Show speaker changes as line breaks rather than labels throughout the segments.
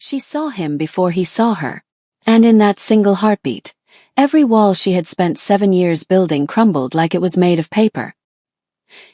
She saw him before he saw her. And in that single heartbeat, every wall she had spent 7 years building crumbled like it was made of paper.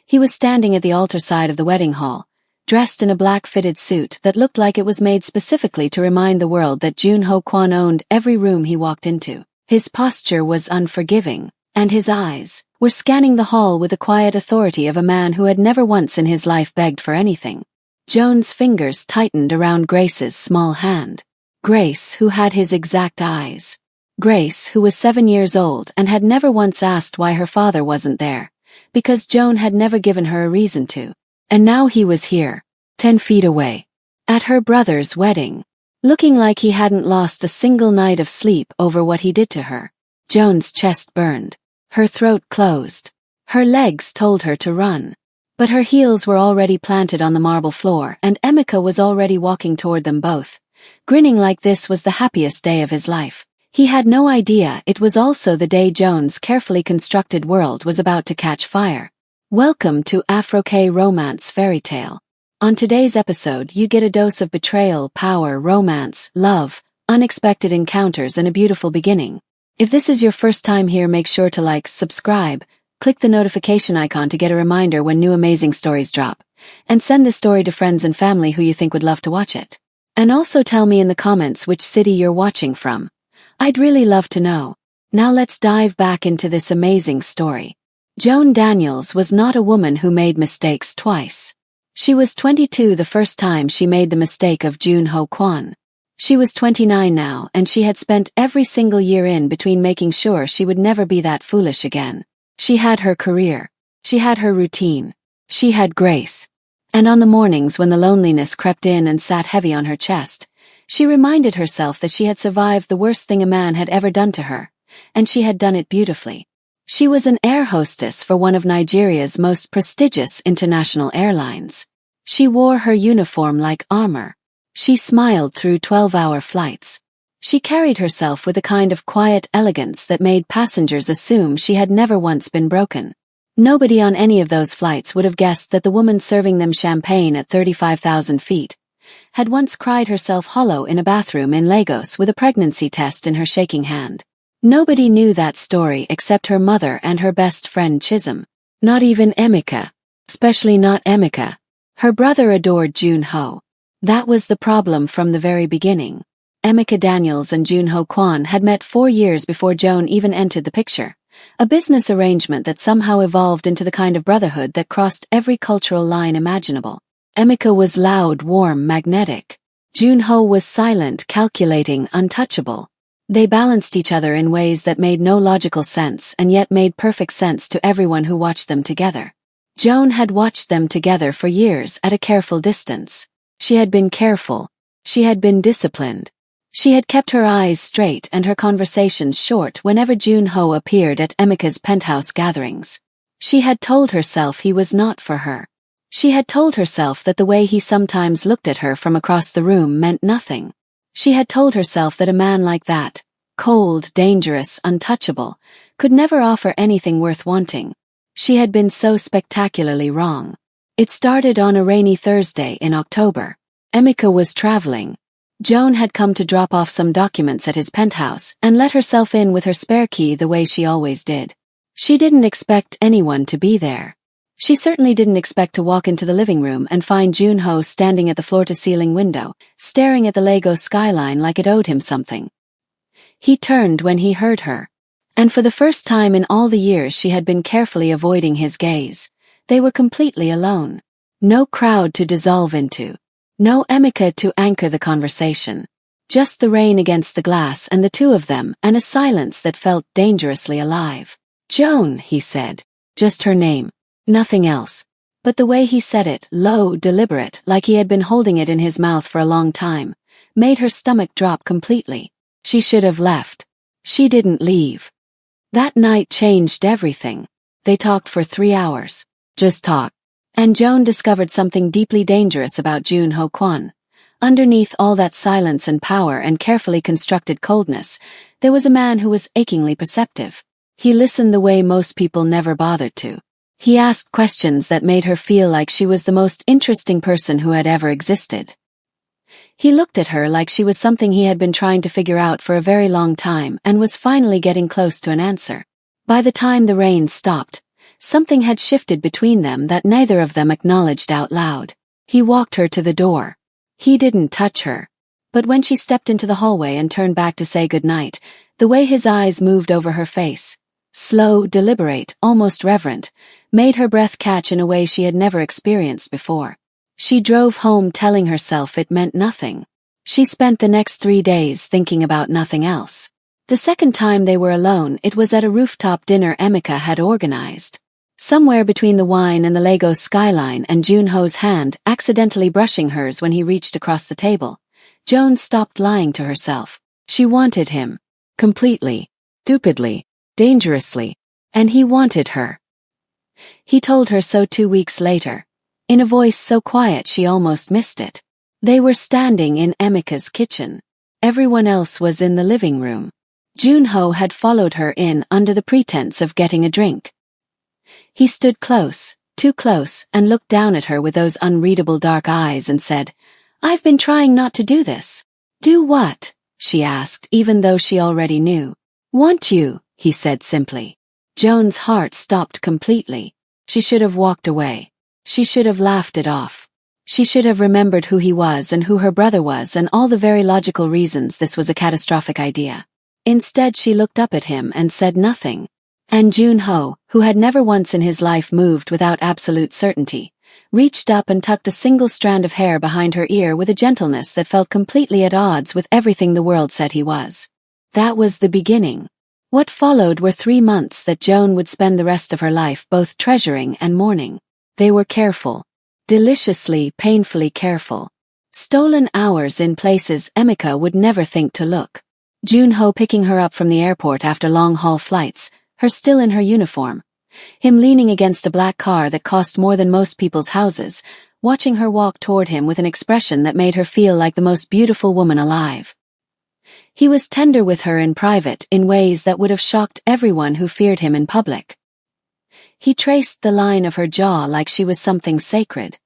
He was standing at the altar side of the wedding hall, dressed in a black fitted suit that looked like it was made specifically to remind the world that Jun-Ho Kwon owned every room he walked into. His posture was unforgiving, and his eyes were scanning the hall with the quiet authority of a man who had never once in his life begged for anything. Joan's fingers tightened around Grace's small hand. Grace, who had his exact eyes. Grace, who was 7 years old and had never once asked why her father wasn't there, because Joan had never given her a reason to. And now he was here, 10 feet away, at her brother's wedding, looking like he hadn't lost a single night of sleep over what he did to her. Joan's chest burned. Her throat closed. Her legs told her to run. But her heels were already planted on the marble floor and Emeka was already walking toward them both, grinning like this was the happiest day of his life. He had no idea it was also the day Joan's carefully constructed world was about to catch fire. Welcome to Afro-K Romance Fairy Tale. On today's episode you get a dose of betrayal, power, romance, love, unexpected encounters and a beautiful beginning. If this is your first time here, make sure to like, subscribe, click the notification icon to get a reminder when new amazing stories drop, and send this story to friends and family who you think would love to watch it. And also tell me in the comments which city you're watching from. I'd really love to know. Now let's dive back into this amazing story. Joan Daniels was not a woman who made mistakes twice. She was 22 the first time she made the mistake of Jun-Ho Kwon. She was 29 now and she had spent every single year in between making sure she would never be that foolish again. She had her career. She had her routine. She had Grace. And on the mornings when the loneliness crept in and sat heavy on her chest, she reminded herself that she had survived the worst thing a man had ever done to her, and she had done it beautifully. She was an air hostess for one of Nigeria's most prestigious international airlines. She wore her uniform like armor. She smiled through 12-hour flights. She carried herself with a kind of quiet elegance that made passengers assume she had never once been broken. Nobody on any of those flights would have guessed that the woman serving them champagne at 35,000 feet had once cried herself hollow in a bathroom in Lagos with a pregnancy test in her shaking hand. Nobody knew that story except her mother and her best friend Chisholm. Not even Emeka. Especially not Emeka. Her brother adored Jun-Ho. That was the problem from the very beginning. Emeka Daniels and Jun-Ho Kwon had met 4 years before Joan even entered the picture. A business arrangement that somehow evolved into the kind of brotherhood that crossed every cultural line imaginable. Emeka was loud, warm, magnetic. Jun-Ho was silent, calculating, untouchable. They balanced each other in ways that made no logical sense and yet made perfect sense to everyone who watched them together. Joan had watched them together for years at a careful distance. She had been careful. She had been disciplined. She had kept her eyes straight and her conversations short whenever Jun-Ho appeared at Emeka's penthouse gatherings. She had told herself he was not for her. She had told herself that the way he sometimes looked at her from across the room meant nothing. She had told herself that a man like that, cold, dangerous, untouchable, could never offer anything worth wanting. She had been so spectacularly wrong. It started on a rainy Thursday in October. Emeka was traveling. Joan had come to drop off some documents at his penthouse and let herself in with her spare key the way she always did. She didn't expect anyone to be there. She certainly didn't expect to walk into the living room and find Jun-Ho standing at the floor-to-ceiling window, staring at the Lagos skyline like it owed him something. He turned when he heard her. And for the first time in all the years she had been carefully avoiding his gaze, they were completely alone. No crowd to dissolve into. No Emeka to anchor the conversation. Just the rain against the glass and the two of them and a silence that felt dangerously alive. Joan, he said. Just her name. Nothing else. But the way he said it, low, deliberate, like he had been holding it in his mouth for a long time, made her stomach drop completely. She should have left. She didn't leave. That night changed everything. They talked for 3 hours. Just talk. And Joan discovered something deeply dangerous about Jun-Ho Kwon. Underneath all that silence and power and carefully constructed coldness, there was a man who was achingly perceptive. He listened the way most people never bothered to. He asked questions that made her feel like she was the most interesting person who had ever existed. He looked at her like she was something he had been trying to figure out for a very long time and was finally getting close to an answer. By the time the rain stopped, something had shifted between them that neither of them acknowledged out loud. He walked her to the door. He didn't touch her. But when she stepped into the hallway and turned back to say goodnight, the way his eyes moved over her face, slow, deliberate, almost reverent, made her breath catch in a way she had never experienced before. She drove home telling herself it meant nothing. She spent the next 3 days thinking about nothing else. The second time they were alone, it was at a rooftop dinner Emika had organized. Somewhere between the wine and the Lagos skyline and Junho's hand accidentally brushing hers when he reached across the table, Joan stopped lying to herself. She wanted him. Completely. Stupidly. Dangerously. And he wanted her. He told her so 2 weeks later, in a voice so quiet she almost missed it. They were standing in Emika's kitchen. Everyone else was in the living room. Junho had followed her in under the pretense of getting a drink. He stood close, too close, and looked down at her with those unreadable dark eyes and said, "I've been trying not to do this." "Do what?" she asked, even though she already knew. "Want you," he said simply. Joan's heart stopped completely. She should have walked away. She should have laughed it off. She should have remembered who he was and who her brother was and all the very logical reasons this was a catastrophic idea. Instead she looked up at him and said nothing. And Junho, who had never once in his life moved without absolute certainty, reached up and tucked a single strand of hair behind her ear with a gentleness that felt completely at odds with everything the world said he was. That was the beginning. What followed were 3 months that Joan would spend the rest of her life both treasuring and mourning. They were careful. Deliciously, painfully careful. Stolen hours in places Emika would never think to look. Junho picking her up from the airport after long-haul flights, her still in her uniform. Him leaning against a black car that cost more than most people's houses, watching her walk toward him with an expression that made her feel like the most beautiful woman alive. He was tender with her in private in ways that would have shocked everyone who feared him in public. He traced the line of her jaw like she was something sacred.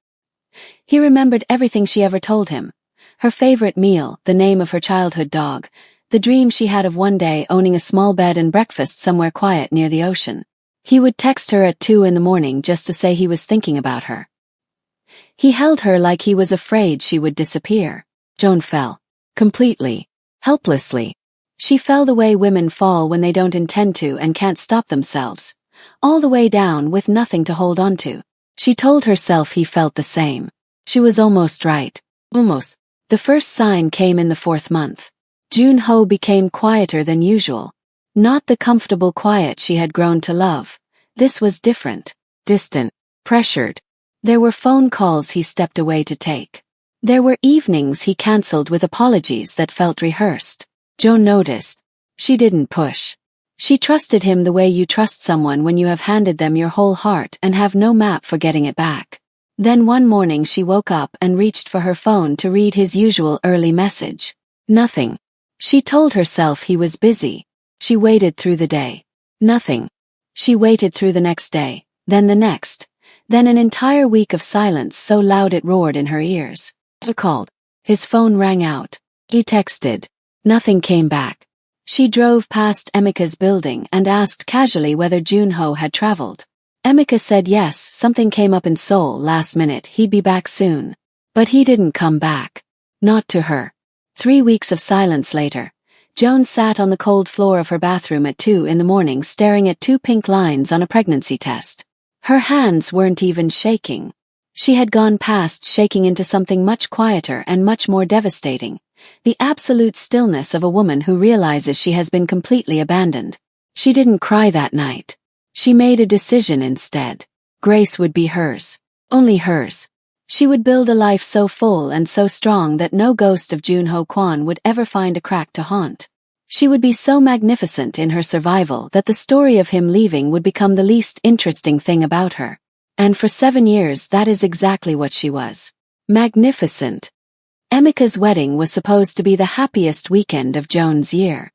He remembered everything she ever told him. Her favorite meal, the name of her childhood dog, the dream she had of one day owning a small bed and breakfast somewhere quiet near the ocean. He would text her at 2 a.m. just to say he was thinking about her. He held her like he was afraid she would disappear. Joan fell. Completely. Helplessly. She fell the way women fall when they don't intend to and can't stop themselves. All the way down with nothing to hold on to. She told herself he felt the same. She was almost right. Almost. The first sign came in the 4th month. Junho became quieter than usual. Not the comfortable quiet she had grown to love. This was different. Distant. Pressured. There were phone calls he stepped away to take. There were evenings he cancelled with apologies that felt rehearsed. Joan noticed. She didn't push. She trusted him the way you trust someone when you have handed them your whole heart and have no map for getting it back. Then one morning she woke up and reached for her phone to read his usual early message. Nothing. She told herself he was busy. She waited through the day. Nothing. She waited through the next day, then the next, then an entire week of silence so loud it roared in her ears. He called. His phone rang out. He texted. Nothing came back. She drove past Emika's building and asked casually whether Junho had traveled. Emika said yes, something came up in Seoul last minute, he'd be back soon. But he didn't come back. Not to her. 3 weeks of silence later, Joan sat on the cold floor of her bathroom at 2 a.m. staring at 2 pink lines on a pregnancy test. Her hands weren't even shaking. She had gone past shaking into something much quieter and much more devastating. The absolute stillness of a woman who realizes she has been completely abandoned. She didn't cry that night. She made a decision instead. Grace would be hers. Only hers. She would build a life so full and so strong that no ghost of Junho Kwon would ever find a crack to haunt. She would be so magnificent in her survival that the story of him leaving would become the least interesting thing about her. And for 7 years that is exactly what she was. Magnificent. Emika's wedding was supposed to be the happiest weekend of Joan's year.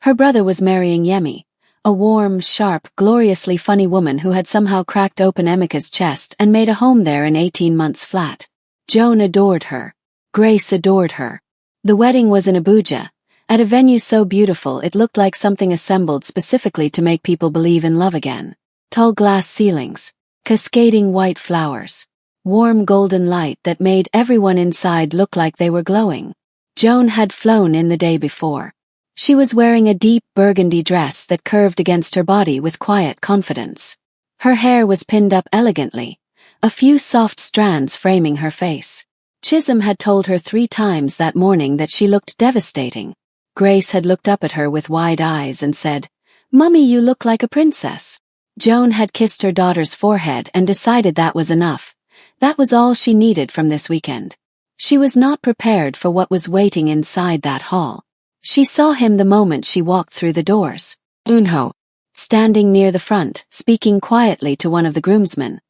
Her brother was marrying Yemi, a warm, sharp, gloriously funny woman who had somehow cracked open Emika's chest and made a home there in 18 months flat. Joan adored her. Grace adored her. The wedding was in Abuja, at a venue so beautiful it looked like something assembled specifically to make people believe in love again. Tall glass ceilings, cascading white flowers, warm golden light that made everyone inside look like they were glowing. Joan had flown in the day before. She was wearing a deep burgundy dress that curved against her body with quiet confidence. Her hair was pinned up elegantly, a few soft strands framing her face. Chisholm had told her 3 times that morning that she looked devastating. Grace had looked up at her with wide eyes and said, "Mummy, you look like a princess." Joan had kissed her daughter's forehead and decided that was enough. That was all she needed from this weekend. She was not prepared for what was waiting inside that hall. She saw him the moment she walked through the doors. Unho, standing near the front, speaking quietly to one of the groomsmen.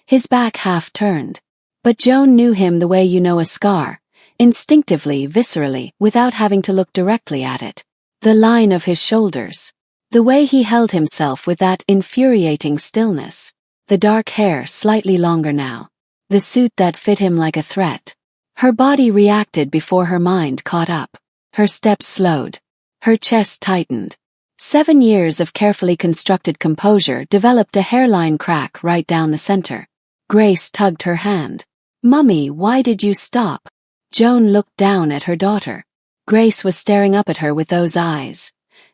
His back half turned. But Joan knew him the way you know a scar, instinctively, viscerally, without having to look directly at it. The line of his shoulders. The way he held himself with that infuriating stillness. The dark hair slightly longer now. The suit that fit him like a threat. Her body reacted before her mind caught up. Her steps slowed. Her chest tightened. 7 years of carefully constructed composure developed a hairline crack right down the center. Grace tugged her hand. "Mummy, why did you stop?" Joan looked down at her daughter. Grace was staring up at her with those eyes.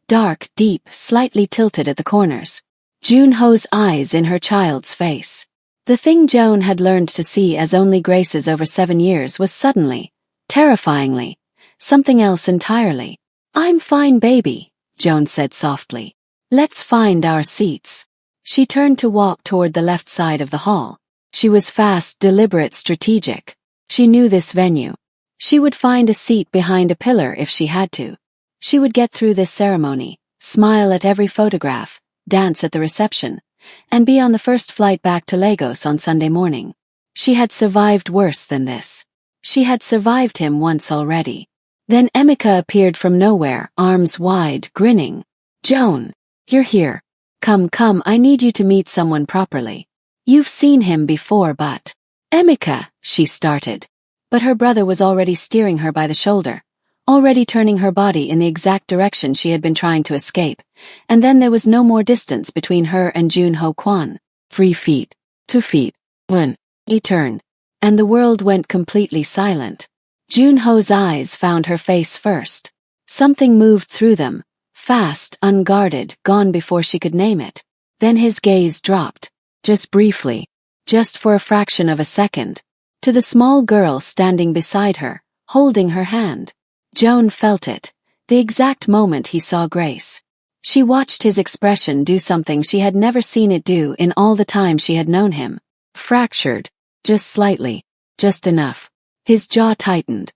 Dark, deep, slightly tilted at the corners. Junho's eyes in her child's face. The thing Joan had learned to see as only Grace's over 7 years was suddenly, terrifyingly, something else entirely. "I'm fine, baby," Joan said softly. "Let's find our seats." She turned to walk toward the left side of the hall. She was fast, deliberate, strategic. She knew this venue. She would find a seat behind a pillar if she had to. She would get through this ceremony, smile at every photograph, dance at the reception, and be on the first flight back to Lagos on Sunday morning. She had survived worse than this. She had survived him once already. Then Emeka appeared from nowhere, arms wide, grinning. "Joan, you're here. Come, I need you to meet someone properly. You've seen him before but—" "Emeka," she started. But her brother was already steering her by the shoulder, already turning her body in the exact direction she had been trying to escape, and then there was no more distance between her and Junho Kwan. 3 feet, 2 feet, 1. He turned, and the world went completely silent. Junho's eyes found her face first. Something moved through them, fast, unguarded, gone before she could name it. Then his gaze dropped, just briefly, just for a fraction of a second, to the small girl standing beside her, holding her hand. Joan felt it, the exact moment he saw Grace. She watched his expression do something she had never seen it do in all the time she had known him. Fractured, just slightly, just enough. His jaw tightened.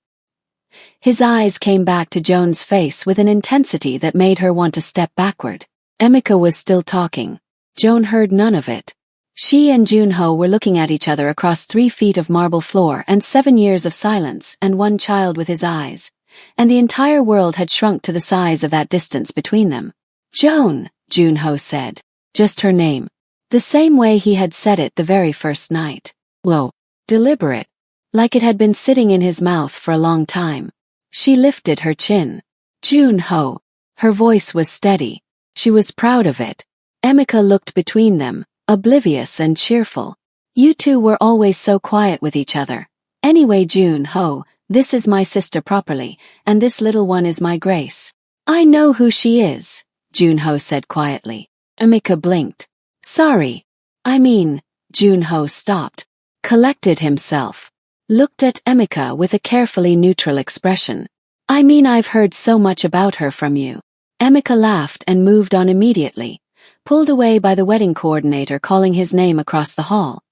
His eyes came back to Joan's face with an intensity that made her want to step backward. Emeka was still talking. Joan heard none of it. She and Junho were looking at each other across 3 feet of marble floor and 7 years of silence and one child with his eyes, and the entire world had shrunk to the size of that distance between them. "Joan," Junho said. Just her name. The same way he had said it the very first night. Low, deliberate, like it had been sitting in his mouth for a long time. She lifted her chin. "Junho." Her voice was steady. She was proud of it. Emeka looked between them, oblivious and cheerful. "You two were always so quiet with each other. Anyway, Junho, this is my sister properly, and this little one is my Grace." "I know who she is," Junho said quietly. Emeka blinked. "Sorry. Junho stopped, collected himself, looked at Emeka with a carefully neutral expression. I've heard so much about her from you." Emeka laughed and moved on immediately, pulled away by the wedding coordinator calling his name across the hall.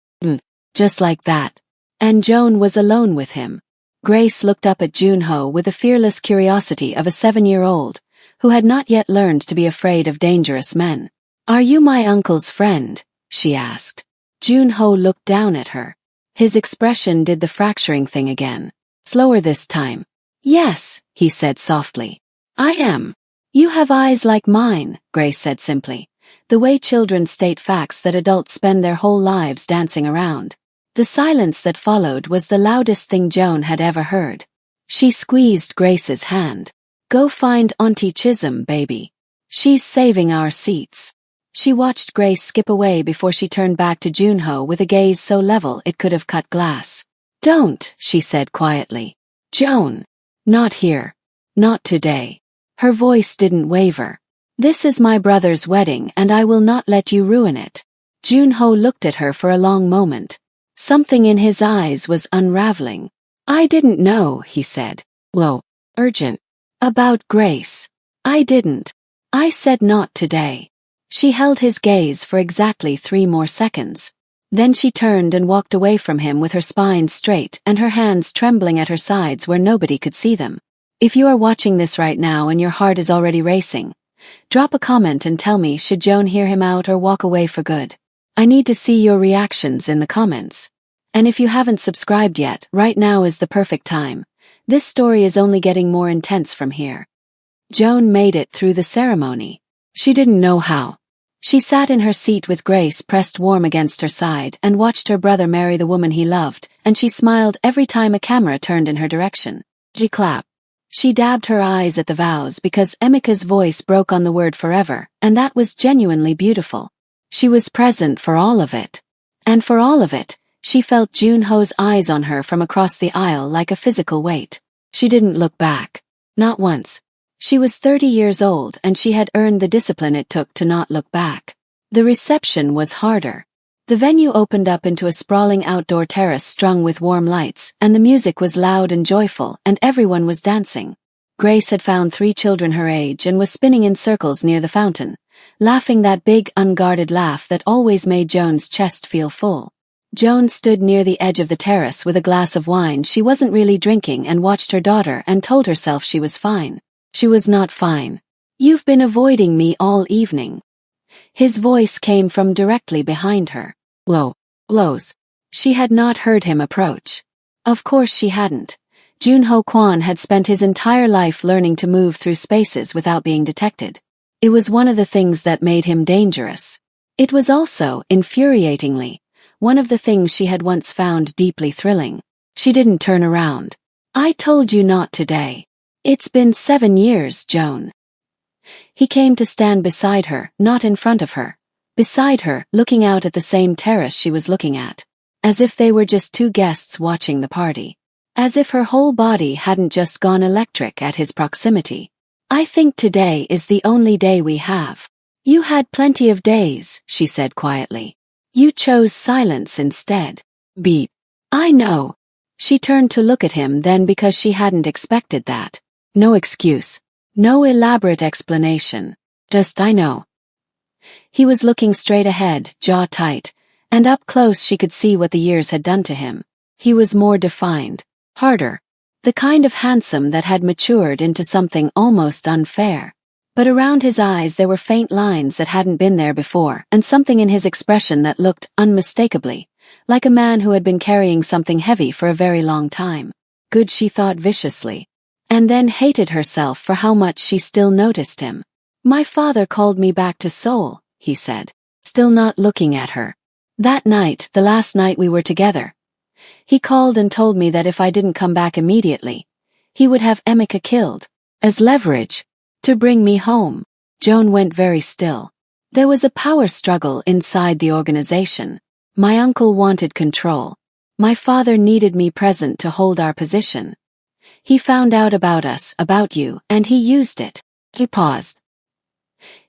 Just like that. And Joan was alone with him. Grace looked up at Junho with the fearless curiosity of a 7-year-old, who had not yet learned to be afraid of dangerous men. "Are you my uncle's friend?" she asked. Junho looked down at her. His expression did the fracturing thing again. Slower this time. "Yes," he said softly. "I am." "You have eyes like mine," Grace said simply, the way children state facts that adults spend their whole lives dancing around. The silence that followed was the loudest thing Joan had ever heard. She squeezed Grace's hand. "Go find Auntie Chisholm, baby. She's saving our seats." She watched Grace skip away before she turned back to Junho with a gaze so level it could have cut glass. "Don't," she said quietly. "Joan. Not here. Not today." Her voice didn't waver. "This is my brother's wedding and I will not let you ruin it." Junho looked at her for a long moment. Something in his eyes was unraveling. "I didn't know," he said. "Low. Urgent. About Grace. I didn't. I said not today." She held his gaze for exactly 3 more seconds. Then she turned and walked away from him with her spine straight and her hands trembling at her sides where nobody could see them. If you are watching this right now and your heart is already racing, drop a comment and tell me, should Joan hear him out or walk away for good? I need to see your reactions in the comments. And if you haven't subscribed yet, right now is the perfect time. This story is only getting more intense from here. Joan made it through the ceremony. She didn't know how. She sat in her seat with Grace pressed warm against her side and watched her brother marry the woman he loved, and she smiled every time a camera turned in her direction. She clapped. She dabbed her eyes at the vows because Emika's voice broke on the word forever, and that was genuinely beautiful. She was present for all of it. And for all of it, she felt Junho's eyes on her from across the aisle like a physical weight. She didn't look back. Not once. She was 30 years old and she had earned the discipline it took to not look back. The reception was harder. The venue opened up into a sprawling outdoor terrace strung with warm lights, and the music was loud and joyful, and everyone was dancing. Grace had found 3 children her age and was spinning in circles near the fountain, laughing that big, unguarded laugh that always made Joan's chest feel full. Joan stood near the edge of the terrace with a glass of wine she wasn't really drinking and watched her daughter and told herself she was fine. She was not fine. "You've been avoiding me all evening." His voice came from directly behind her. Blows. She had not heard him approach. Of course she hadn't. Junho Kwon had spent his entire life learning to move through spaces without being detected. It was one of the things that made him dangerous. It was also, infuriatingly, one of the things she had once found deeply thrilling. She didn't turn around. "I told you not today. It's been 7 years, Joan." He came to stand beside her, not in front of her. Beside her, looking out at the same terrace she was looking at. As if they were just 2 guests watching the party. As if her whole body hadn't just gone electric at his proximity. "I think today is the only day we have." "You had plenty of days," she said quietly. "You chose silence instead." Beep. "I know." She turned to look at him then because she hadn't expected that. No excuse. No elaborate explanation. Just I know. He was looking straight ahead, jaw tight, and up close she could see what the years had done to him. He was more defined. Harder. The kind of handsome that had matured into something almost unfair. But around his eyes there were faint lines that hadn't been there before, and something in his expression that looked, unmistakably, like a man who had been carrying something heavy for a very long time. Good, she thought viciously. And then hated herself for how much she still noticed him. "My father called me back to Seoul," he said, still not looking at her. "That night, the last night we were together. He called and told me that if I didn't come back immediately, he would have Emika killed, as leverage, to bring me home." Joan went very still. There was a power struggle inside the organization. My uncle wanted control. My father needed me present to hold our position. He found out about us, about you, and he used it. He paused.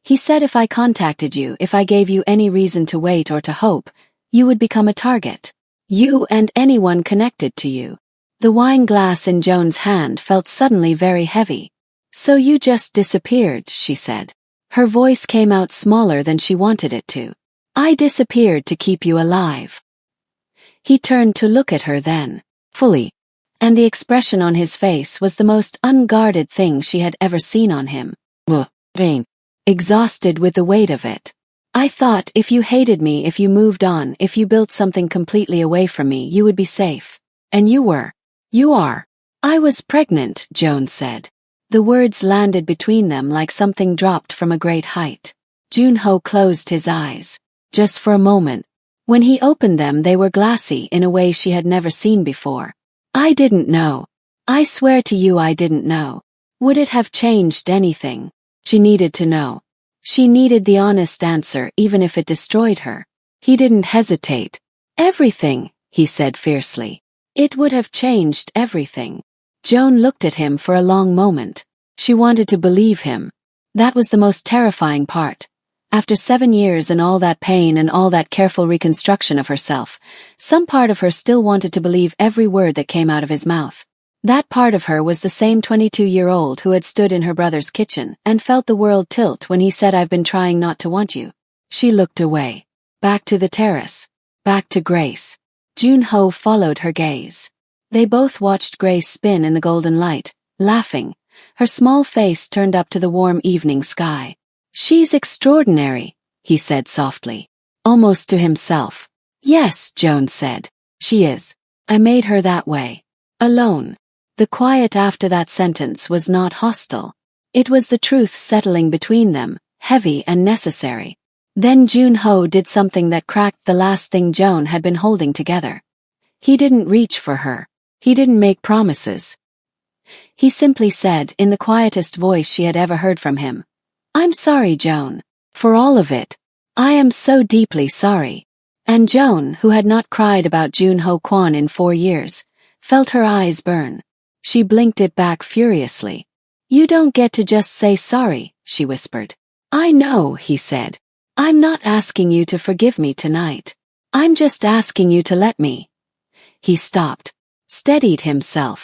"He said if I contacted you, if I gave you any reason to wait or to hope, you would become a target. You and anyone connected to you." The wine glass in Joan's hand felt suddenly very heavy. "So you just disappeared," she said. Her voice came out smaller than she wanted it to. "I disappeared to keep you alive." He turned to look at her then, fully. And the expression on his face was the most unguarded thing she had ever seen on him. Vain. Exhausted with the weight of it. "I thought if you hated me, if you moved on, if you built something completely away from me, you would be safe. And you were. You are." "I was pregnant," Joan said. The words landed between them like something dropped from a great height. Junho closed his eyes. Just for a moment. When he opened them, they were glassy in a way she had never seen before. I didn't know. I swear to you I didn't know. Would it have changed anything? She needed to know. She needed the honest answer, even if it destroyed her. He didn't hesitate. Everything, he said fiercely. It would have changed everything. Joan looked at him for a long moment. She wanted to believe him. That was the most terrifying part. After 7 years and all that pain and all that careful reconstruction of herself, some part of her still wanted to believe every word that came out of his mouth. That part of her was the same 22-year-old who had stood in her brother's kitchen and felt the world tilt when he said, "I've been trying not to want you." She looked away. Back to the terrace. Back to Grace. Junho followed her gaze. They both watched Grace spin in the golden light, laughing, her small face turned up to the warm evening sky. "She's extraordinary," he said softly, almost to himself. "Yes," Joan said. "She is. I made her that way. Alone." The quiet after that sentence was not hostile. It was the truth settling between them, heavy and necessary. Then Junho did something that cracked the last thing Joan had been holding together. He didn't reach for her. He didn't make promises. He simply said, in the quietest voice she had ever heard from him, "I'm sorry, Joan. For all of it. I am so deeply sorry." And Joan, who had not cried about Junho Kwon in 4 years, felt her eyes burn. She blinked it back furiously. "You don't get to just say sorry," she whispered. "I know," he said. "I'm not asking you to forgive me tonight. I'm just asking you to let me." He stopped, steadied himself.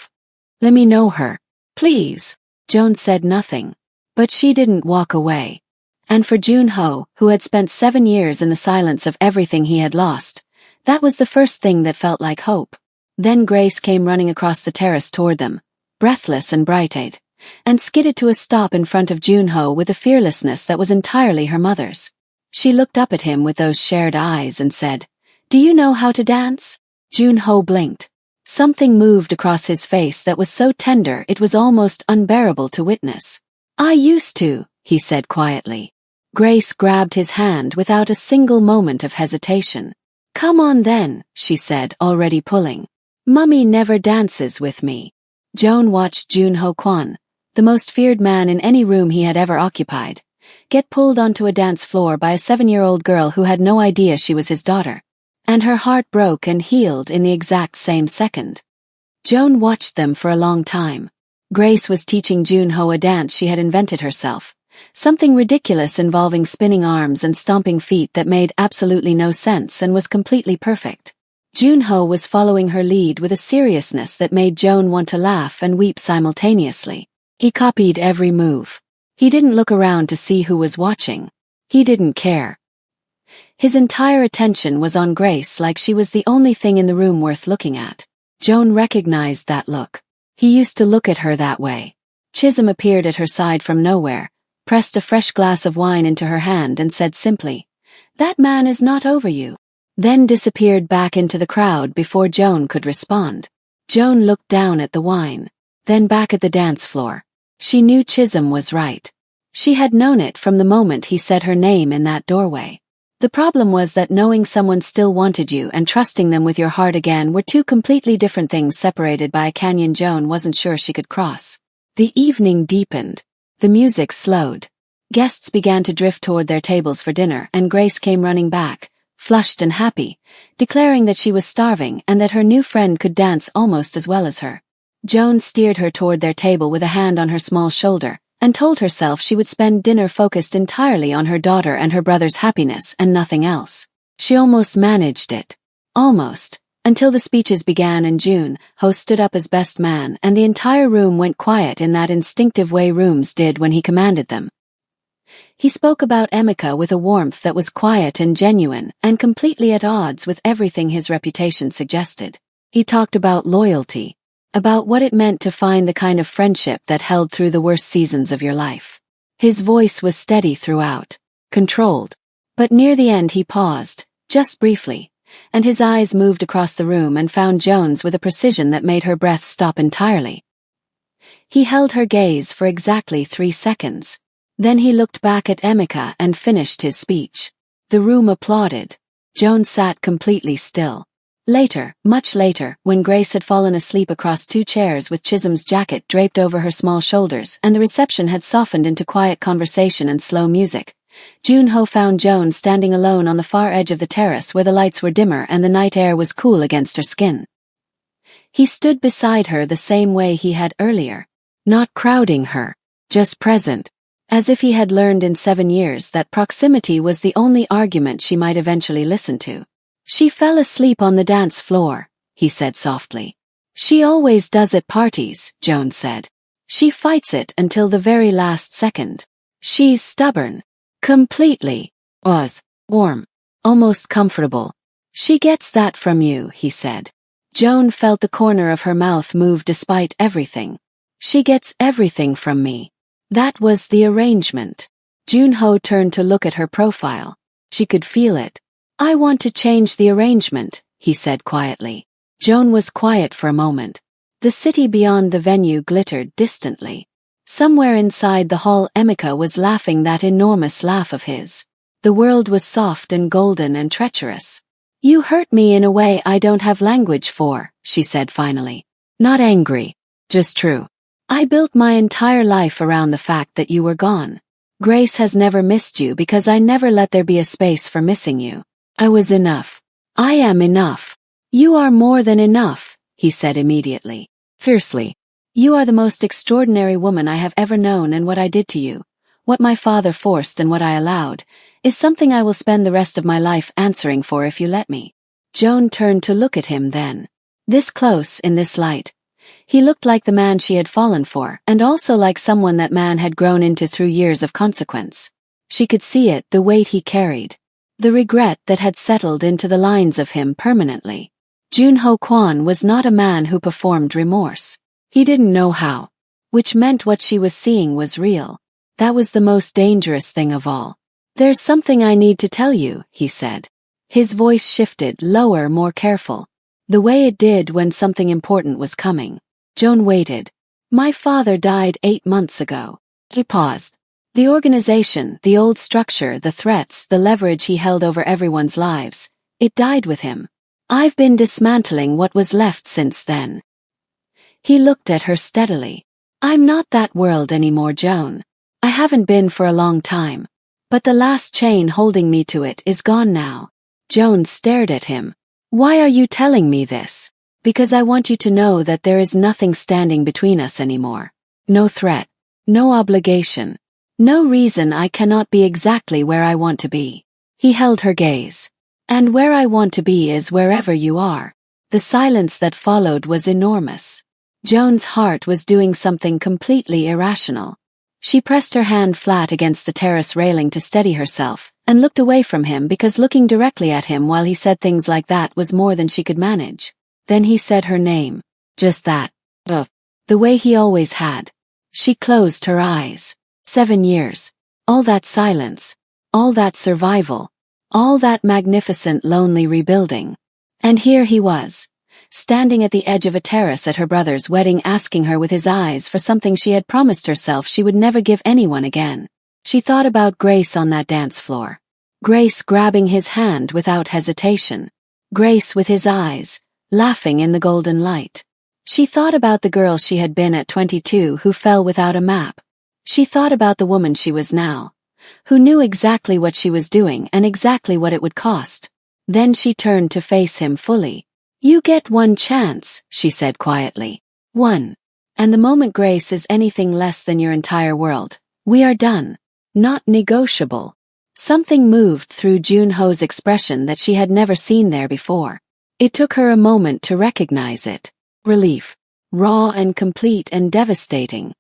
"Let me know her, please." Joan said nothing. But she didn't walk away. And for Junho, who had spent 7 years in the silence of everything he had lost, that was the first thing that felt like hope. Then Grace came running across the terrace toward them, breathless and bright-eyed, and skidded to a stop in front of Junho with a fearlessness that was entirely her mother's. She looked up at him with those shared eyes and said, "Do you know how to dance?" Junho blinked. Something moved across his face that was so tender it was almost unbearable to witness. "I used to," he said quietly. Grace grabbed his hand without a single moment of hesitation. "Come on then," she said, already pulling. "Mummy never dances with me." Joan watched Junho Kwon, the most feared man in any room he had ever occupied, get pulled onto a dance floor by a 7-year-old girl who had no idea she was his daughter. And her heart broke and healed in the exact same second. Joan watched them for a long time. Grace was teaching Junho a dance she had invented herself, something ridiculous involving spinning arms and stomping feet that made absolutely no sense and was completely perfect. Junho was following her lead with a seriousness that made Joan want to laugh and weep simultaneously. He copied every move. He didn't look around to see who was watching. He didn't care. His entire attention was on Grace, like she was the only thing in the room worth looking at. Joan recognized that look. He used to look at her that way. Chisholm appeared at her side from nowhere, pressed a fresh glass of wine into her hand and said simply, "That man is not over you," then disappeared back into the crowd before Joan could respond. Joan looked down at the wine, then back at the dance floor. She knew Chisholm was right. She had known it from the moment he said her name in that doorway. The problem was that knowing someone still wanted you and trusting them with your heart again were two completely different things separated by a canyon Joan wasn't sure she could cross. The evening deepened. The music slowed. Guests began to drift toward their tables for dinner, and Grace came running back, flushed and happy, declaring that she was starving and that her new friend could dance almost as well as her. Joan steered her toward their table with a hand on her small shoulder, and told herself she would spend dinner focused entirely on her daughter and her brother's happiness and nothing else. She almost managed it. Almost. Until the speeches began and Junho stood up as best man and the entire room went quiet in that instinctive way rooms did when he commanded them. He spoke about Emika with a warmth that was quiet and genuine and completely at odds with everything his reputation suggested. He talked about loyalty, about what it meant to find the kind of friendship that held through the worst seasons of your life. His voice was steady throughout, controlled. But near the end he paused, just briefly, and his eyes moved across the room and found Joan's with a precision that made her breath stop entirely. He held her gaze for exactly 3 seconds. Then he looked back at Emika and finished his speech. The room applauded. Joan sat completely still. Later, much later, when Grace had fallen asleep across 2 chairs with Chisholm's jacket draped over her small shoulders and the reception had softened into quiet conversation and slow music, Junho found Joan standing alone on the far edge of the terrace where the lights were dimmer and the night air was cool against her skin. He stood beside her the same way he had earlier, not crowding her, just present, as if he had learned in 7 years that proximity was the only argument she might eventually listen to. "She fell asleep on the dance floor," he said softly. "She always does at parties," Joan said. "She fights it until the very last second. She's stubborn. Completely. Was. Warm. Almost comfortable. She gets that from you," he said. Joan felt the corner of her mouth move despite everything. "She gets everything from me." That was the arrangement. Junho turned to look at her profile. She could feel it. "I want to change the arrangement," he said quietly. Joan was quiet for a moment. The city beyond the venue glittered distantly. Somewhere inside the hall Emika was laughing that enormous laugh of his. The world was soft and golden and treacherous. "You hurt me in a way I don't have language for," she said finally. "Not angry. Just true. I built my entire life around the fact that you were gone. Grace has never missed you because I never let there be a space for missing you. I was enough. I am enough. You are more than enough," he said immediately, fiercely. "You are the most extraordinary woman I have ever known, and what I did to you, what my father forced and what I allowed, is something I will spend the rest of my life answering for if you let me." Joan turned to look at him then. This close, in this light. He looked like the man she had fallen for, and also like someone that man had grown into through years of consequence. She could see it, the weight he carried. The regret that had settled into the lines of him permanently. Junho Kwon was not a man who performed remorse. He didn't know how. Which meant what she was seeing was real. That was the most dangerous thing of all. "There's something I need to tell you," he said. His voice shifted, lower, more careful. The way it did when something important was coming. Joan waited. "My father died 8 months ago." He paused. The organization, the old structure, the threats, the leverage he held over everyone's lives, it died with him. I've been dismantling what was left since then. He looked at her steadily. "I'm not that world anymore, Joan. I haven't been for a long time. But the last chain holding me to it is gone now." Joan stared at him. "Why are you telling me this?" "Because I want you to know that there is nothing standing between us anymore. No threat. No obligation. No reason I cannot be exactly where I want to be." He held her gaze. "And where I want to be is wherever you are." The silence that followed was enormous. Joan's heart was doing something completely irrational. She pressed her hand flat against the terrace railing to steady herself, and looked away from him because looking directly at him while he said things like that was more than she could manage. Then he said her name. Just that. The way he always had. She closed her eyes. 7 years. All that silence. All that survival. All that magnificent lonely rebuilding. And here he was, standing at the edge of a terrace at her brother's wedding, asking her with his eyes for something she had promised herself she would never give anyone again. She thought about Grace on that dance floor. Grace grabbing his hand without hesitation. Grace with his eyes, laughing in the golden light. She thought about the girl she had been at 22 who fell without a map. She thought about the woman she was now, who knew exactly what she was doing and exactly what it would cost. Then she turned to face him fully. "You get one chance," she said quietly. "One. And the moment Grace is anything less than your entire world, we are done. Not negotiable." Something moved through Junho's expression that she had never seen there before. It took her a moment to recognize it. Relief. Raw and complete and devastating.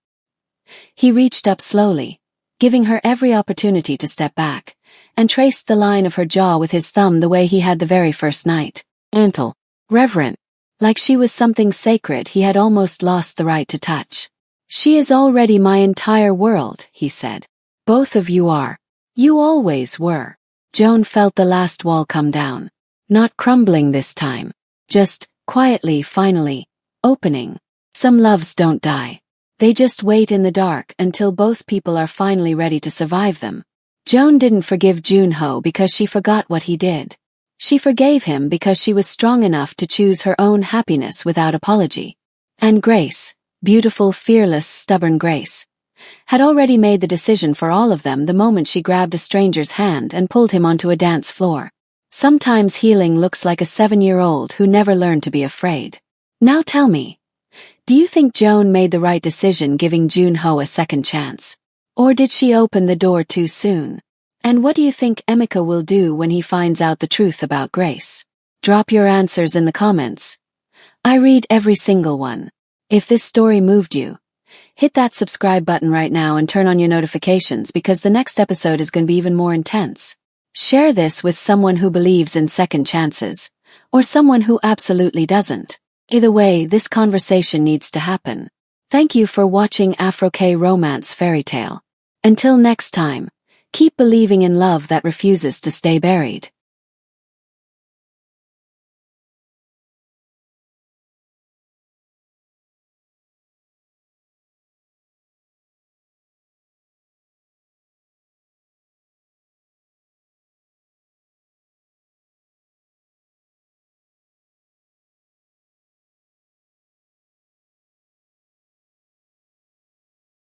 He reached up slowly, giving her every opportunity to step back, and traced the line of her jaw with his thumb the way he had the very first night. Gentle. Reverent. Like she was something sacred he had almost lost the right to touch. "She is already my entire world," he said. "Both of you are. You always were." Joan felt the last wall come down. Not crumbling this time. Just, quietly, finally, opening. Some loves don't die. They just wait in the dark until both people are finally ready to survive them. Joan didn't forgive Junho because she forgot what he did. She forgave him because she was strong enough to choose her own happiness without apology. And Grace, beautiful, fearless, stubborn Grace, had already made the decision for all of them the moment she grabbed a stranger's hand and pulled him onto a dance floor. Sometimes healing looks like a 7-year-old who never learned to be afraid. Now tell me, do you think Joan made the right decision giving Junho a second chance? Or did she open the door too soon? And what do you think Emeka will do when he finds out the truth about Grace? Drop your answers in the comments. I read every single one. If this story moved you, hit that subscribe button right now and turn on your notifications because the next episode is going to be even more intense. Share this with someone who believes in second chances, or someone who absolutely doesn't. Either way, this conversation needs to happen. Thank you for watching Afro K Romance Fairy Tale. Until next time, keep believing in love that refuses to stay buried.